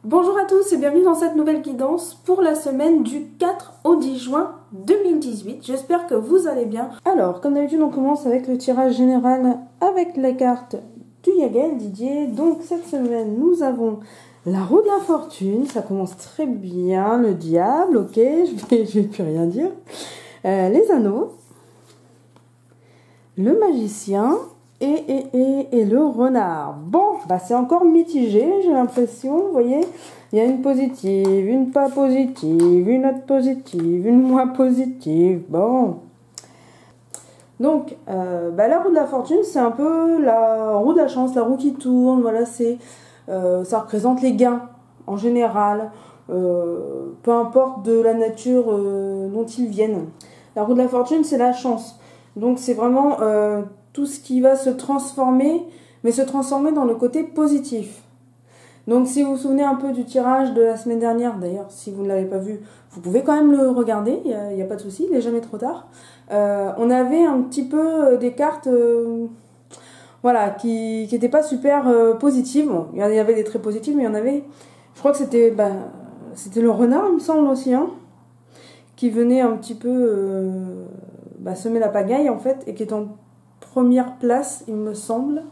Bonjour à tous et bienvenue dans cette nouvelle guidance pour la semaine du 4 au 10 juin 2018. J'espère que vous allez bien. Alors, comme d'habitude, on commence avec le tirage général avec la carte du Yagel Didier. Donc, cette semaine, nous avons la roue de la fortune. Ça commence très bien. Le diable, ok, je vais plus rien dire. Les anneaux. Le magicien. Et le renard. Bon, bah c'est encore mitigé, j'ai l'impression, vous voyez. Il y a une positive, une pas positive, une autre positive, une moins positive. Bon. Donc, la roue de la fortune, c'est un peu la roue de la chance, la roue qui tourne. Voilà, ça représente les gains, en général. Peu importe de la nature dont ils viennent. La roue de la fortune, c'est la chance. Donc, c'est vraiment... tout ce qui va se transformer, mais se transformer dans le côté positif. Donc si vous vous souvenez un peu du tirage de la semaine dernière, d'ailleurs si vous ne l'avez pas vu, vous pouvez quand même le regarder, il n'y a pas de souci, il n'est jamais trop tard. On avait un petit peu des cartes voilà, qui n'étaient pas super positives. Bon, il y avait des très positives, mais il y en avait, je crois que c'était le renard, il me semble aussi, hein, qui venait un petit peu semer la pagaille en fait, et qui est en première place, il me semble.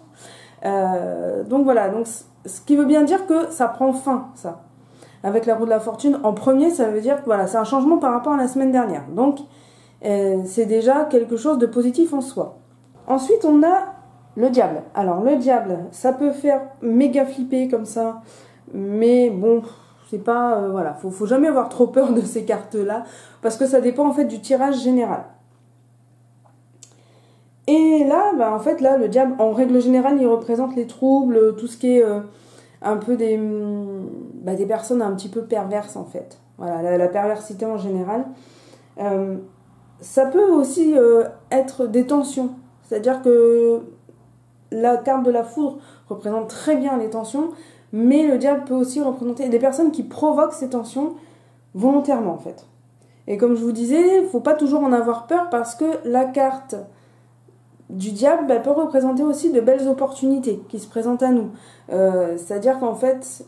Donc voilà, donc ce qui veut bien dire que ça prend fin, ça. Avec la roue de la fortune, en premier, ça veut dire que voilà, c'est un changement par rapport à la semaine dernière. Donc, c'est déjà quelque chose de positif en soi. Ensuite, on a le diable. Alors, le diable, ça peut faire méga flipper comme ça, mais bon, c'est pas... voilà, faut jamais avoir trop peur de ces cartes-là, parce que ça dépend en fait du tirage général. Et là, en fait, là, le diable, en règle générale, il représente les troubles, tout ce qui est un peu des personnes un petit peu perverses, en fait. Voilà, la perversité en général. Ça peut aussi être des tensions. C'est-à-dire que la carte de la foudre représente très bien les tensions, mais le diable peut aussi représenter des personnes qui provoquent ces tensions volontairement, en fait. Et comme je vous disais, il ne faut pas toujours en avoir peur parce que la carte du diable peut représenter aussi de belles opportunités qui se présentent à nous. C'est-à-dire qu'en fait,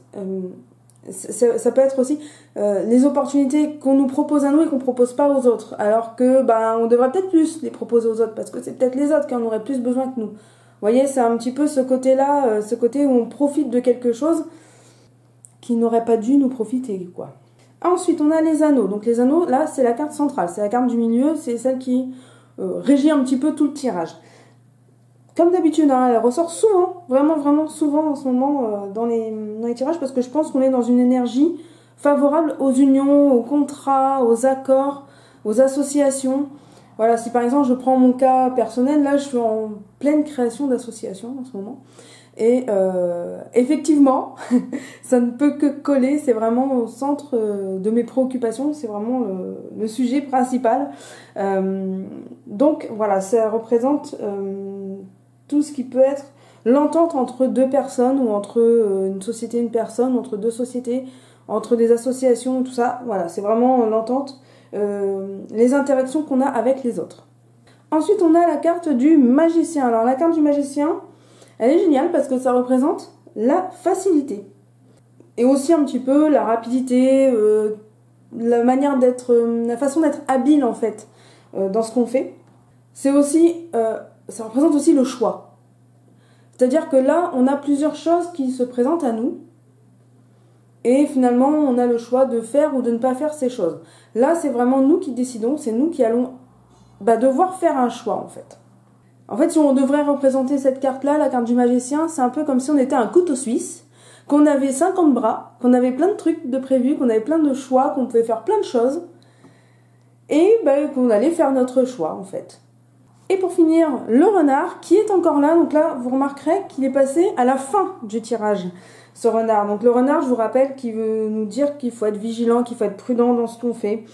ça peut être aussi les opportunités qu'on nous propose à nous et qu'on ne propose pas aux autres. Alors que on devrait peut-être plus les proposer aux autres parce que c'est peut-être les autres qui en auraient plus besoin que nous. Vous voyez, c'est un petit peu ce côté-là, ce côté où on profite de quelque chose qui n'aurait pas dû nous profiter, quoi. Ensuite, on a les anneaux. Donc les anneaux, là, c'est la carte centrale. C'est la carte du milieu, c'est celle qui régit un petit peu tout le tirage. Comme d'habitude, hein, elle ressort souvent, vraiment souvent en ce moment dans les tirages, parce que je pense qu'on est dans une énergie favorable aux unions, aux contrats, aux accords, aux associations. Voilà, si par exemple je prends mon cas personnel, là je suis en pleine création d'associations en ce moment. Et effectivement, ça ne peut que coller, c'est vraiment au centre de mes préoccupations, c'est vraiment le sujet principal. Donc voilà, ça représente tout ce qui peut être l'entente entre deux personnes ou entre une société et une personne, entre deux sociétés, entre des associations, tout ça. Voilà, c'est vraiment l'entente, les interactions qu'on a avec les autres. Ensuite, on a la carte du magicien. Alors la carte du magicien, elle est géniale parce que ça représente la facilité. Et aussi un petit peu la rapidité, la manière d'être, la façon d'être habile en fait dans ce qu'on fait. C'est aussi, ça représente aussi le choix. C'est-à-dire que là, on a plusieurs choses qui se présentent à nous. Et finalement, on a le choix de faire ou de ne pas faire ces choses. Là, c'est vraiment nous qui décidons, c'est nous qui allons devoir faire un choix en fait. En fait, si on devrait représenter cette carte-là, la carte du magicien, c'est un peu comme si on était un couteau suisse, qu'on avait 50 bras, qu'on avait plein de trucs de prévus, qu'on avait plein de choix, qu'on pouvait faire plein de choses, et qu'on allait faire notre choix, en fait. Et pour finir, le renard, qui est encore là. Donc là, vous remarquerez qu'il est passé à la fin du tirage, ce renard. Donc le renard, je vous rappelle, qui veut nous dire qu'il faut être vigilant, qu'il faut être prudent dans ce qu'on fait.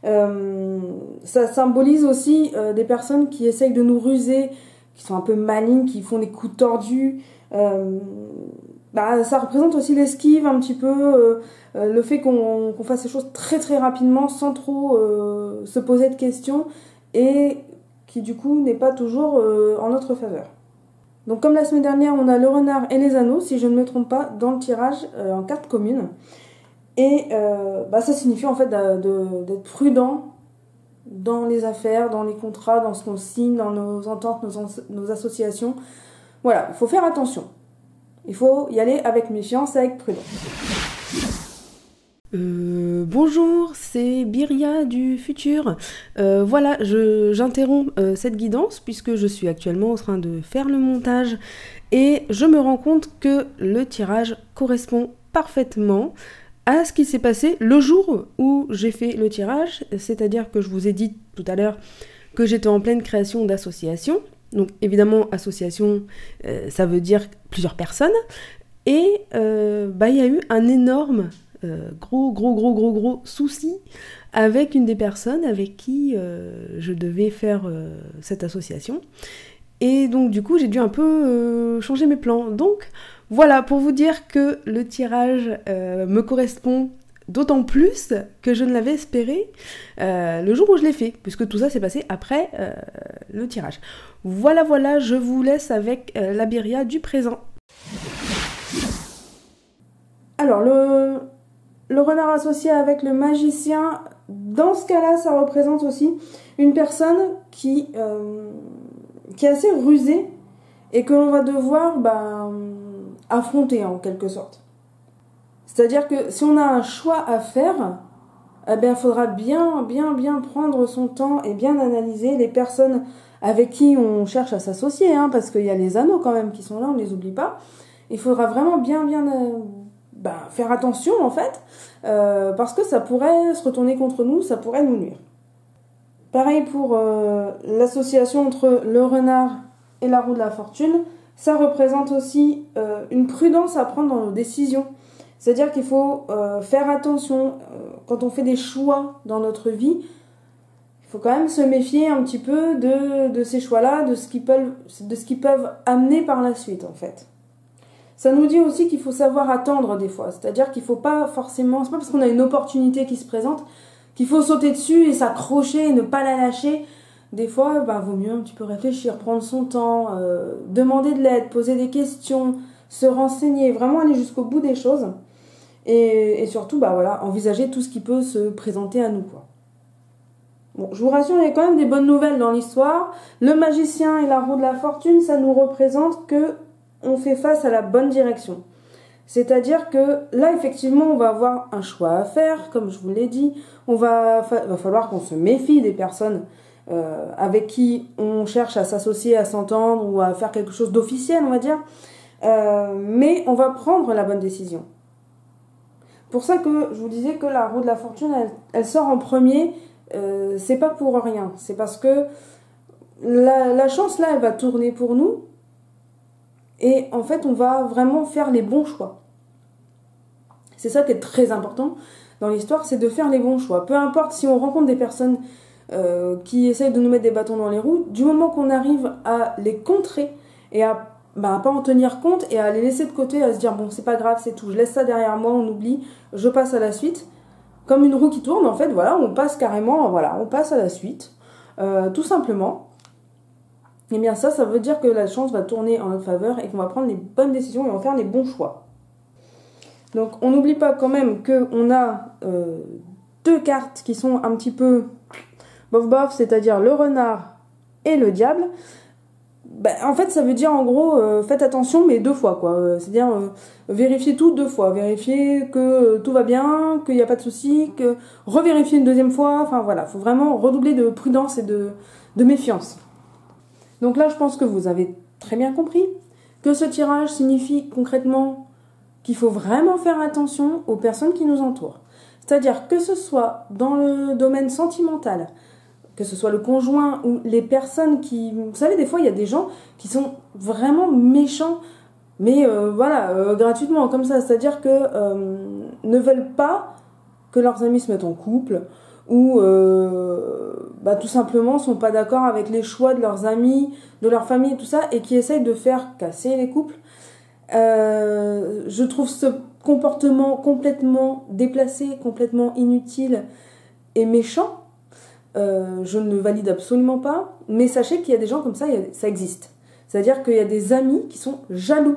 Ça symbolise aussi des personnes qui essayent de nous ruser, qui sont un peu malignes, qui font des coups tordus. Ça représente aussi l'esquive un petit peu, le fait qu'on fasse les choses très très rapidement sans trop se poser de questions et qui du coup n'est pas toujours en notre faveur. Donc comme la semaine dernière, on a le renard et les anneaux, si je ne me trompe pas, dans le tirage en carte commune. Et ça signifie en fait d'être prudent dans les affaires, dans les contrats, dans ce qu'on signe, dans nos ententes, nos associations. Voilà, il faut faire attention. Il faut y aller avec méfiance et avec prudence. Bonjour, c'est Byria du futur. Voilà, j'interromps cette guidance puisque je suis actuellement en train de faire le montage et je me rends compte que le tirage correspond parfaitement à ce qui s'est passé le jour où j'ai fait le tirage, c'est-à-dire que je vous ai dit tout à l'heure que j'étais en pleine création d'association. Donc évidemment, association, ça veut dire plusieurs personnes. Et il y a eu un énorme, gros souci avec une des personnes avec qui je devais faire cette association. Et donc du coup, j'ai dû un peu changer mes plans. Donc voilà, pour vous dire que le tirage me correspond d'autant plus que je ne l'avais espéré le jour où je l'ai fait, puisque tout ça s'est passé après le tirage. Voilà, je vous laisse avec la Byria du présent. Alors, le renard associé avec le magicien, dans ce cas-là, ça représente aussi une personne qui est assez rusée et que l'on va devoir affronter en quelque sorte. C'est-à-dire que si on a un choix à faire, il faudra bien prendre son temps et bien analyser les personnes avec qui on cherche à s'associer, parce qu'il y a les anneaux quand même qui sont là, on ne les oublie pas. Il faudra vraiment bien faire attention en fait, parce que ça pourrait se retourner contre nous, ça pourrait nous nuire. Pareil pour l'association entre le renard et la roue de la fortune, ça représente aussi une prudence à prendre dans nos décisions. C'est-à-dire qu'il faut faire attention quand on fait des choix dans notre vie. Il faut quand même se méfier un petit peu de ces choix-là, de ce qu'ils peuvent amener par la suite en fait. Ça nous dit aussi qu'il faut savoir attendre des fois. C'est-à-dire qu'il ne faut pas forcément... C'est pas parce qu'on a une opportunité qui se présente qu'il faut sauter dessus et s'accrocher et ne pas la lâcher. Des fois, vaut mieux un petit peu réfléchir, prendre son temps, demander de l'aide, poser des questions, se renseigner, vraiment aller jusqu'au bout des choses. Et surtout, envisager tout ce qui peut se présenter à nous, quoi. Bon, je vous rassure, il y a quand même des bonnes nouvelles dans l'histoire. Le magicien et la roue de la fortune, ça nous représente que on fait face à la bonne direction. C'est-à-dire que là, effectivement, on va avoir un choix à faire, comme je vous l'ai dit. Va falloir qu'on se méfie des personnes avec qui on cherche à s'associer, à s'entendre ou à faire quelque chose d'officiel, on va dire. Mais on va prendre la bonne décision. Pour ça que je vous disais que la roue de la fortune, elle sort en premier. C'est pas pour rien. C'est parce que la chance, là, elle va tourner pour nous. Et en fait, on va vraiment faire les bons choix. C'est ça qui est très important dans l'histoire, c'est de faire les bons choix. Peu importe si on rencontre des personnes qui essayent de nous mettre des bâtons dans les roues, du moment qu'on arrive à les contrer et à pas en tenir compte et à les laisser de côté, à se dire bon, c'est pas grave, c'est tout, je laisse ça derrière moi, on oublie, je passe à la suite. Comme une roue qui tourne, en fait, on passe carrément, on passe à la suite, tout simplement. Et bien ça veut dire que la chance va tourner en notre faveur et qu'on va prendre les bonnes décisions et on va faire les bons choix. Donc on n'oublie pas quand même qu'on a deux cartes qui sont un petit peu bof, c'est-à-dire le renard et le diable. En fait ça veut dire en gros faites attention mais deux fois quoi. C'est-à-dire vérifiez tout deux fois, vérifiez que tout va bien, qu'il n'y a pas de souci, que revérifiez une deuxième fois, enfin voilà, il faut vraiment redoubler de prudence et de méfiance. Donc là, je pense que vous avez très bien compris que ce tirage signifie concrètement qu'il faut vraiment faire attention aux personnes qui nous entourent. C'est-à-dire que ce soit dans le domaine sentimental, que ce soit le conjoint ou les personnes qui... Vous savez, des fois, il y a des gens qui sont vraiment méchants, mais gratuitement, comme ça. C'est-à-dire que ne veulent pas que leurs amis se mettent en couple ou... tout simplement sont pas d'accord avec les choix de leurs amis, de leur famille et tout ça, et qui essayent de faire casser les couples. Je trouve ce comportement complètement déplacé, complètement inutile et méchant. Je ne le valide absolument pas, mais sachez qu'il y a des gens comme ça, ça existe. C'est-à-dire qu'il y a des amis qui sont jaloux.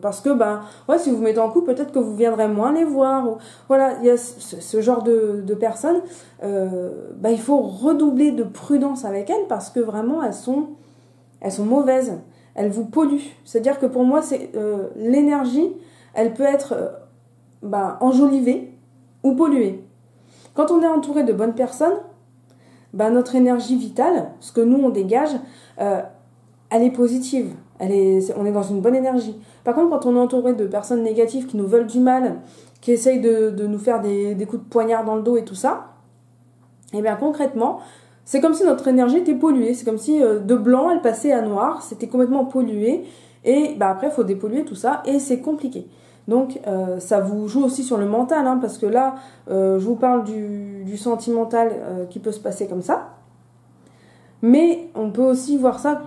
Parce que ouais, si vous vous mettez en couple, peut-être que vous viendrez moins les voir. Voilà, il y a ce genre de personnes. Il faut redoubler de prudence avec elles parce que vraiment elles sont mauvaises. Elles vous polluent. C'est-à-dire que pour moi, c'est l'énergie, elle peut être enjolivée ou polluée. Quand on est entouré de bonnes personnes, notre énergie vitale, ce que nous on dégage, elle est positive. On est dans une bonne énergie. Par contre, quand on est entouré de personnes négatives qui nous veulent du mal, qui essayent de nous faire des coups de poignard dans le dos et tout ça, et bien concrètement, c'est comme si notre énergie était polluée. C'est comme si de blanc, elle passait à noir. C'était complètement pollué. Et après, il faut dépolluer tout ça. Et c'est compliqué. Donc, ça vous joue aussi sur le mental. Parce que là, je vous parle du sentimental qui peut se passer comme ça. Mais on peut aussi voir ça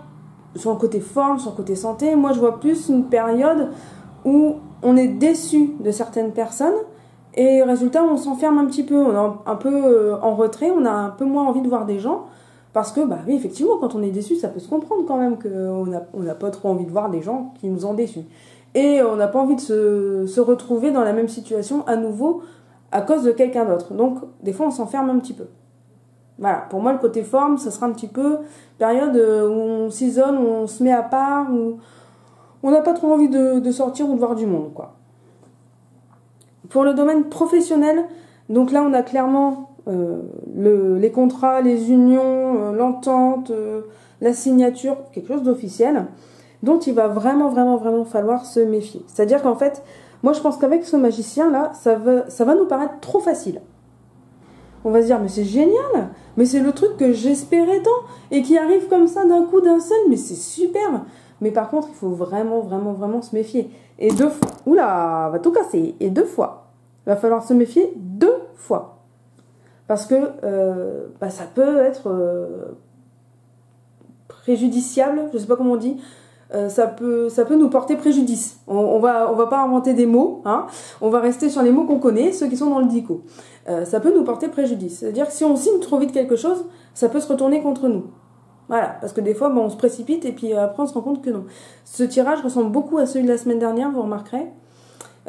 sur le côté forme, sur le côté santé. Moi, je vois plus une période où on est déçu de certaines personnes et résultat, on s'enferme un petit peu, on est un peu en retrait, on a un peu moins envie de voir des gens parce que, oui, effectivement, quand on est déçu, ça peut se comprendre quand même qu'on n'a pas trop envie de voir des gens qui nous ont déçus. Et on n'a pas envie de se retrouver dans la même situation à nouveau à cause de quelqu'un d'autre. Donc, des fois, on s'enferme un petit peu. Voilà, pour moi, le côté forme, ça sera un petit peu période où on s'isole, où on se met à part, où on n'a pas trop envie de sortir ou de voir du monde, quoi. Pour le domaine professionnel, donc là, on a clairement les contrats, les unions, l'entente, la signature, quelque chose d'officiel, dont il va vraiment, vraiment, vraiment falloir se méfier. C'est-à-dire qu'en fait, moi, je pense qu'avec ce magicien-là, ça va nous paraître trop facile. On va se dire, mais c'est génial, mais c'est le truc que j'espérais tant, et qui arrive comme ça d'un coup, d'un seul, mais c'est super. Mais par contre, il faut vraiment, vraiment, vraiment se méfier. Et 2 fois, oula, va tout casser. Et 2 fois, il va falloir se méfier 2 fois. Parce que ça peut être préjudiciable, je sais pas comment on dit, ça peut nous porter préjudice. On va pas inventer des mots, on va rester sur les mots qu'on connaît, ceux qui sont dans le dico. Ça peut nous porter préjudice. C'est-à-dire que si on signe trop vite quelque chose, ça peut se retourner contre nous. Voilà, parce que des fois, on se précipite et puis après on se rend compte que non. Ce tirage ressemble beaucoup à celui de la semaine dernière, vous remarquerez.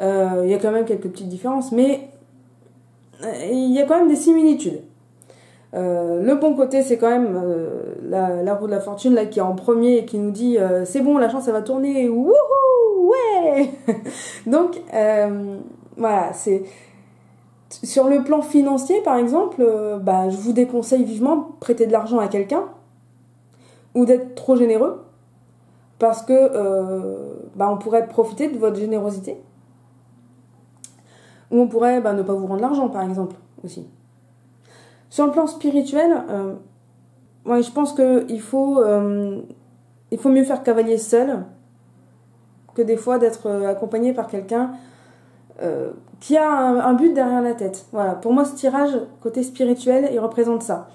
Il y a quand même quelques petites différences, mais il y a quand même des similitudes. Le bon côté, c'est quand même la roue de la fortune là, qui est en premier et qui nous dit c'est bon, la chance elle va tourner, wouhou, ouais. Donc voilà, c'est sur le plan financier par exemple, je vous déconseille vivement de prêter de l'argent à quelqu'un ou d'être trop généreux parce que on pourrait profiter de votre générosité ou on pourrait ne pas vous rendre l'argent par exemple aussi. Sur le plan spirituel, je pense qu'il faut mieux faire cavalier seul que des fois d'être accompagné par quelqu'un qui a un but derrière la tête. Voilà. Pour moi, ce tirage, côté spirituel, il représente ça.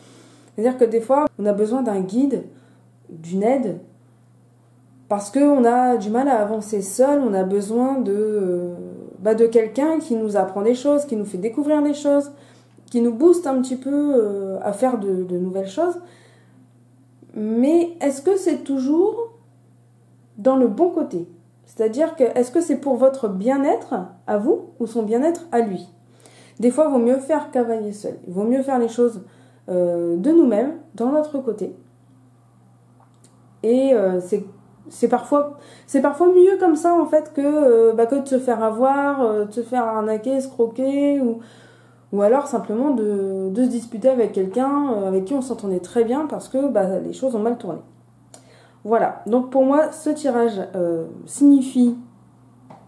C'est-à-dire que des fois, on a besoin d'un guide, d'une aide, parce qu'on a du mal à avancer seul, on a besoin de quelqu'un qui nous apprend des choses, qui nous fait découvrir des choses, qui nous booste un petit peu à faire de nouvelles choses. Mais est-ce que c'est toujours dans le bon côté ? C'est-à-dire que est-ce que c'est pour votre bien-être à vous ou son bien-être à lui ? Des fois, il vaut mieux faire cavalier seul. Il vaut mieux faire les choses de nous-mêmes, dans notre côté. Et c'est parfois mieux comme ça, en fait, que de se faire avoir, de se faire arnaquer, escroquer, ou alors simplement de se disputer avec quelqu'un avec qui on s'entendait très bien parce que les choses ont mal tourné. Voilà, donc pour moi, ce tirage signifie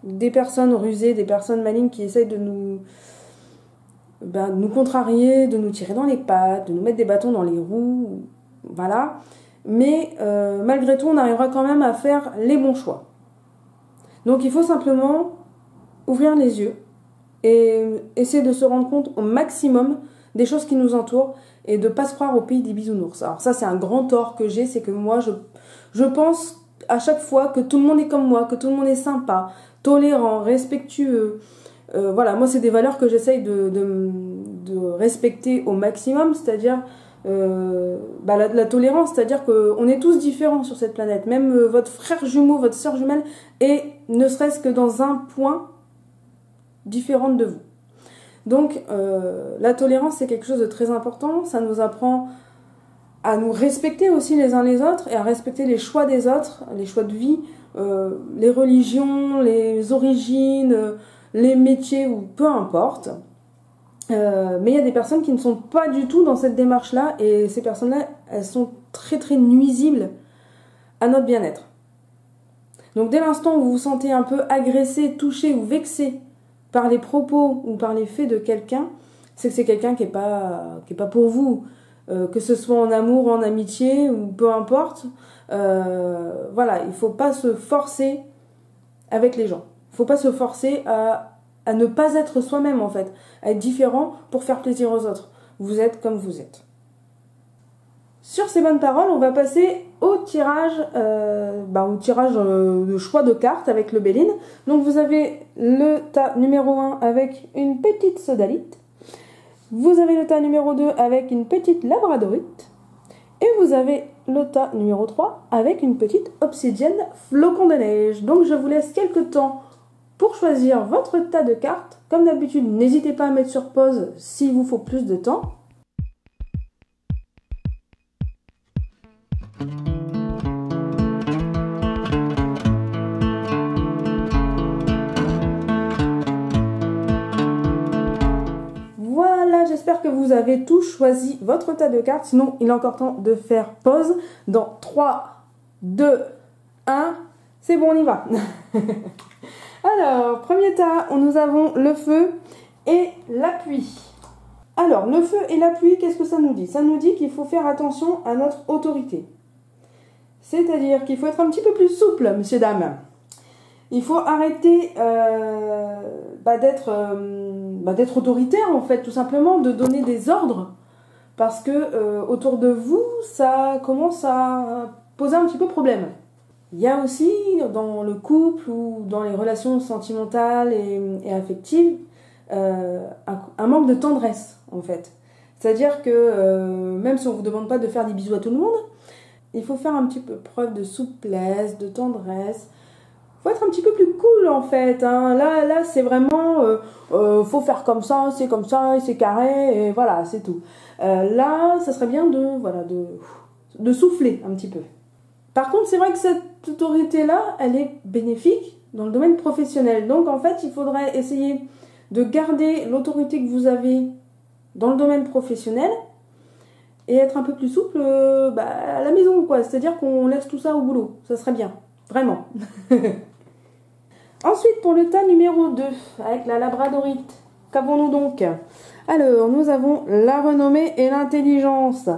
des personnes rusées, des personnes malignes qui essayent de nous contrarier, de nous tirer dans les pattes, de nous mettre des bâtons dans les roues, voilà. Mais malgré tout, on arrivera quand même à faire les bons choix. Donc il faut simplement ouvrir les yeux et essayer de se rendre compte au maximum des choses qui nous entourent et de ne pas se croire au pays des bisounours. Alors ça, c'est un grand tort que j'ai, c'est que moi, je pense à chaque fois que tout le monde est comme moi, que tout le monde est sympa, tolérant, respectueux. Voilà, moi, c'est des valeurs que j'essaye de respecter au maximum, c'est-à-dire la tolérance, c'est-à-dire qu'on est tous différents sur cette planète. Même votre frère jumeau, votre sœur jumelle est ne serait-ce que dans un point différent de vous. Donc la tolérance, c'est quelque chose de très important. Ça nous apprend à nous respecter aussi les uns les autres et à respecter les choix des autres, les choix de vie, les religions, les origines, les métiers ou peu importe. Mais il y a des personnes qui ne sont pas du tout dans cette démarche-là et ces personnes-là, elles sont très très nuisibles à notre bien-être. Donc dès l'instant où vous vous sentez un peu agressé, touché ou vexé par les propos ou par les faits de quelqu'un, c'est que c'est quelqu'un qui est pas pour vous. Que ce soit en amour, en amitié ou peu importe. Voilà, il faut pas se forcer avec les gens. Il faut pas se forcer à ne pas être soi-même en fait, à être différent pour faire plaisir aux autres. Vous êtes comme vous êtes. Sur ces bonnes paroles, on va passer au tirage de choix de cartes avec le Béline. Donc vous avez le tas numéro 1 avec une petite sodalite. Vous avez le tas numéro 2 avec une petite labradorite. Et vous avez le tas numéro 3 avec une petite obsidienne flocon de neige. Donc je vous laisse quelques temps pour choisir votre tas de cartes. Comme d'habitude, n'hésitez pas à mettre sur pause s'il vous faut plus de temps. Voilà, j'espère que vous avez tous choisi votre tas de cartes. Sinon, il est encore temps de faire pause. Dans 3, 2, 1, c'est bon, on y va. Alors, premier tas, nous avons le feu et la pluie. Alors, le feu et la pluie, qu'est-ce que ça nous dit? Ça nous dit qu'il faut faire attention à notre autorité. C'est-à-dire qu'il faut être un petit peu plus souple, messieurs, dames. Il faut arrêter d'être autoritaire, en fait, tout simplement, de donner des ordres. Parce que autour de vous, ça commence à poser un petit peu problème. Il y a aussi, dans le couple ou dans les relations sentimentales et affectives, un manque de tendresse, en fait. C'est-à-dire que même si on ne vous demande pas de faire des bisous à tout le monde, il faut faire un petit peu preuve de souplesse, de tendresse. Il faut être un petit peu plus cool, en fait. Hein. Là c'est vraiment... faut faire comme ça, et c'est carré, et voilà, c'est tout. Là, ça serait bien de souffler un petit peu. Par contre, c'est vrai que cette autorité-là, elle est bénéfique dans le domaine professionnel. Donc, en fait, il faudrait essayer de garder l'autorité que vous avez dans le domaine professionnel et être un peu plus souple à la maison, quoi. C'est-à-dire qu'on laisse tout ça au boulot. Ça serait bien. Vraiment. Ensuite, pour le tas numéro 2, avec la labradorite, qu'avons-nous donc? Alors, nous avons la renommée et l'intelligence.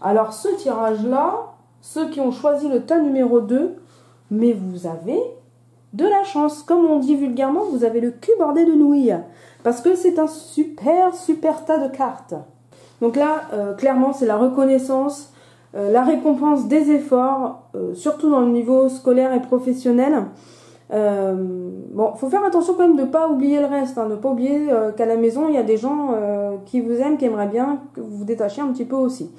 Alors, ce tirage-là, ceux qui ont choisi le tas numéro 2, mais vous avez de la chance. Comme on dit vulgairement, vous avez le cul bordé de nouilles. Parce que c'est un super tas de cartes. Donc là, clairement, c'est la reconnaissance, la récompense des efforts, surtout dans le niveau scolaire et professionnel. Faut faire attention quand même de ne pas oublier le reste, hein, de ne pas oublier qu'à la maison, il y a des gens qui vous aiment, qui aimeraient bien que vous vous détachiez un petit peu aussi.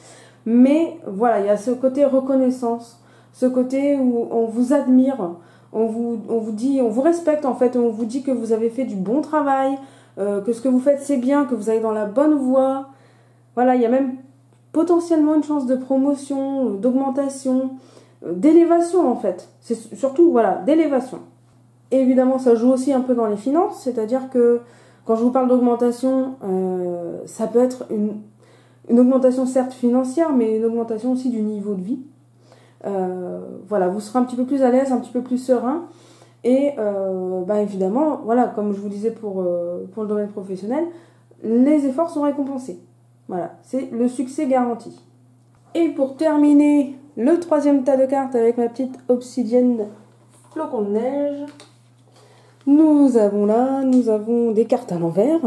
Mais voilà, il y a ce côté reconnaissance, ce côté où on vous admire, on vous respecte en fait, on vous dit que vous avez fait du bon travail, que ce que vous faites c'est bien, que vous allez dans la bonne voie. Voilà, il y a même potentiellement une chance de promotion, d'augmentation, d'élévation en fait. C'est surtout, voilà, d'élévation. Et évidemment, ça joue aussi un peu dans les finances, c'est-à-dire que quand je vous parle d'augmentation, ça peut être une augmentation certes financière, mais une augmentation aussi du niveau de vie. Voilà, vous serez un petit peu plus à l'aise, un petit peu plus serein. Et évidemment, voilà, comme je vous disais pour le domaine professionnel, les efforts sont récompensés. Voilà, c'est le succès garanti. Et pour terminer, le troisième tas de cartes avec ma petite obsidienne flocon de neige. Nous avons des cartes à l'envers.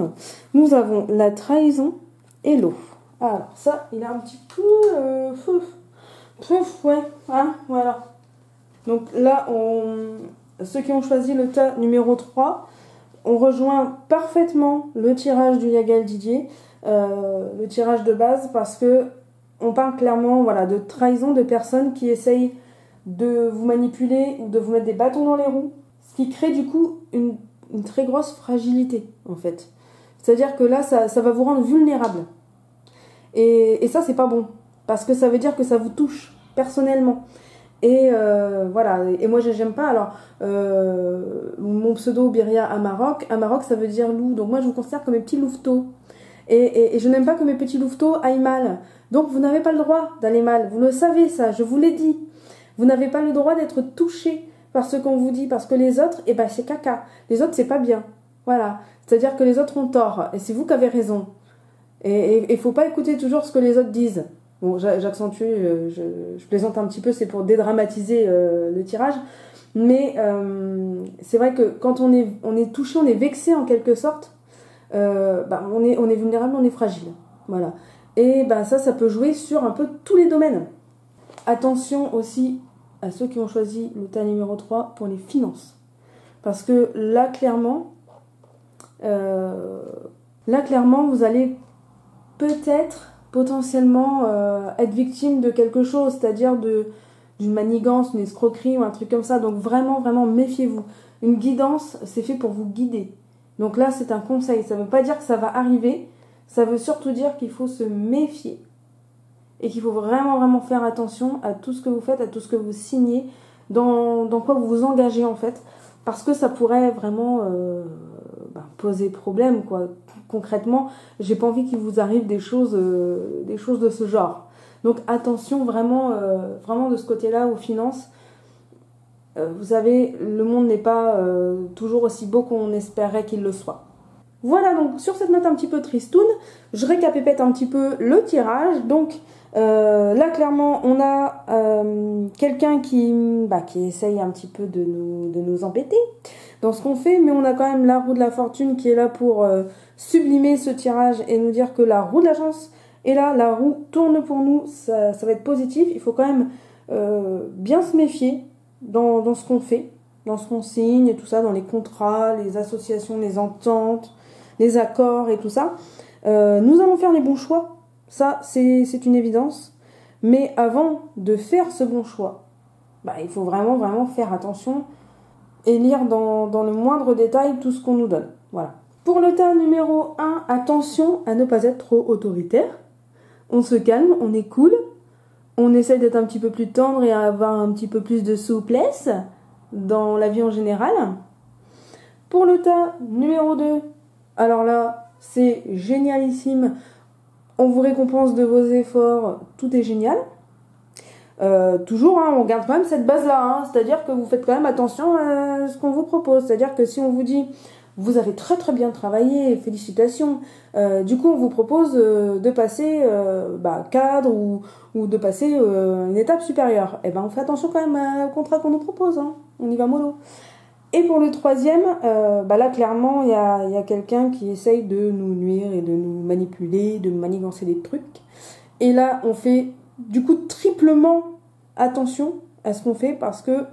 Nous avons la trahison et l'eau. Alors ça, il est un petit peu... ouais, hein, voilà. Donc là, ceux qui ont choisi le tas numéro 3, on rejoint parfaitement le tirage du Yagal Didier, le tirage de base, parce que on parle clairement voilà, de trahison de personnes qui essayent de vous manipuler ou de vous mettre des bâtons dans les roues, ce qui crée du coup une très grosse fragilité en fait. C'est-à-dire que là, ça va vous rendre vulnérable. Et ça, c'est pas bon. Parce que ça veut dire que ça vous touche personnellement. Et voilà. Et moi, j'aime pas. Alors, mon pseudo Biria Amarok, ça veut dire loup. Donc moi, je vous considère comme mes petits louveteaux. Et je n'aime pas que mes petits louveteaux aillent mal. Donc vous n'avez pas le droit d'aller mal. Vous le savez, ça. Je vous l'ai dit. Vous n'avez pas le droit d'être touché par ce qu'on vous dit. Parce que les autres, eh ben, c'est caca. Les autres, c'est pas bien. Voilà. C'est-à-dire que les autres ont tort. Et c'est vous qui avez raison. Et il faut pas écouter toujours ce que les autres disent. Bon, j'accentue, je plaisante un petit peu, c'est pour dédramatiser le tirage. Mais c'est vrai que quand on est touché, on est vexé en quelque sorte, on est vulnérable, on est fragile. Voilà. Et ça peut jouer sur un peu tous les domaines. Attention aussi à ceux qui ont choisi le tas numéro 3 pour les finances. Parce que là, clairement, vous allez peut-être potentiellement être victime de quelque chose, c'est-à-dire d'une manigance, une escroquerie ou un truc comme ça. Donc vraiment, vraiment, méfiez-vous. Une guidance, c'est fait pour vous guider. Donc là, c'est un conseil. Ça ne veut pas dire que ça va arriver. Ça veut surtout dire qu'il faut se méfier. Et qu'il faut vraiment, vraiment faire attention à tout ce que vous faites, à tout ce que vous signez, dans quoi vous vous engagez en fait. Parce que ça pourrait vraiment poser problème, quoi. Concrètement, j'ai pas envie qu'il vous arrive des choses de ce genre. Donc attention vraiment de ce côté-là aux finances. Vous savez, le monde n'est pas toujours aussi beau qu'on espérait qu'il le soit. Voilà, donc sur cette note un petit peu tristoune, je récapépète un petit peu le tirage. Donc là, clairement, on a quelqu'un qui essaye un petit peu de nous embêter dans ce qu'on fait, mais on a quand même la roue de la fortune qui est là pour sublimer ce tirage et nous dire que la roue de la chance est là, la roue tourne pour nous, ça va être positif. Il faut quand même bien se méfier dans ce qu'on fait, dans ce qu'on signe, tout ça, dans les contrats, les associations, les ententes, les accords et tout ça. Nous allons faire les bons choix, ça c'est une évidence, mais avant de faire ce bon choix, il faut vraiment, vraiment faire attention et lire dans le moindre détail tout ce qu'on nous donne. Voilà. Pour le tas numéro 1, attention à ne pas être trop autoritaire. On se calme, on est cool, on essaie d'être un petit peu plus tendre et à avoir un petit peu plus de souplesse dans la vie en général. Pour le tas numéro 2, alors là, c'est génialissime. On vous récompense de vos efforts, tout est génial. Toujours, on garde quand même cette base-là, c'est-à-dire que vous faites quand même attention à ce qu'on vous propose. C'est-à-dire que si on vous dit, vous avez très très bien travaillé, félicitations, du coup on vous propose de passer cadre ou de passer une étape supérieure, on fait attention quand même au contrat qu'on nous propose, on y va mollo. Et pour le troisième, là clairement il y a quelqu'un qui essaye de nous nuire et de nous manipuler, de manigancer des trucs. Et là on fait du coup triplement attention à ce qu'on fait parce que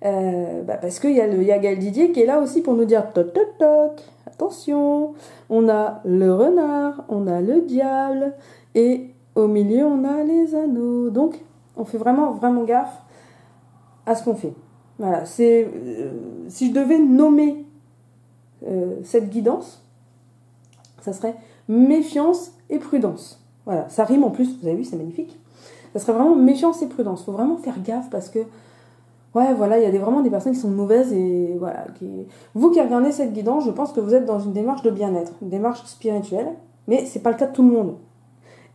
il y a Gaël Didier qui est là aussi pour nous dire toc toc toc, attention, on a le renard, on a le diable et au milieu on a les anneaux. Donc on fait vraiment vraiment gaffe à ce qu'on fait. Voilà, si je devais nommer cette guidance, ça serait méfiance et prudence. Voilà, ça rime en plus, vous avez vu, c'est magnifique. Ça serait vraiment méfiance et prudence. Faut vraiment faire gaffe parce que ouais, voilà, il y a vraiment des personnes qui sont mauvaises et voilà. Vous qui regardez cette guidance, je pense que vous êtes dans une démarche de bien-être, une démarche spirituelle, mais c'est pas le cas de tout le monde.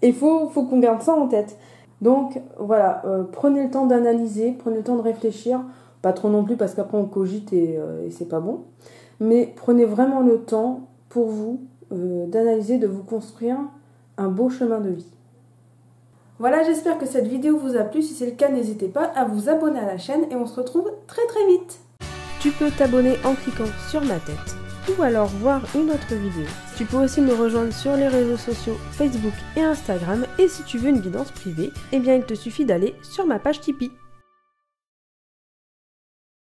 Et faut qu'on garde ça en tête. Donc voilà, prenez le temps d'analyser, prenez le temps de réfléchir, pas trop non plus parce qu'après on cogite et c'est pas bon. Mais prenez vraiment le temps pour vous d'analyser, de vous construire un beau chemin de vie. Voilà, j'espère que cette vidéo vous a plu. Si c'est le cas, n'hésitez pas à vous abonner à la chaîne et on se retrouve très très vite. Tu peux t'abonner en cliquant sur ma tête ou alors voir une autre vidéo. Tu peux aussi me rejoindre sur les réseaux sociaux Facebook et Instagram et si tu veux une guidance privée, il te suffit d'aller sur ma page Tipeee.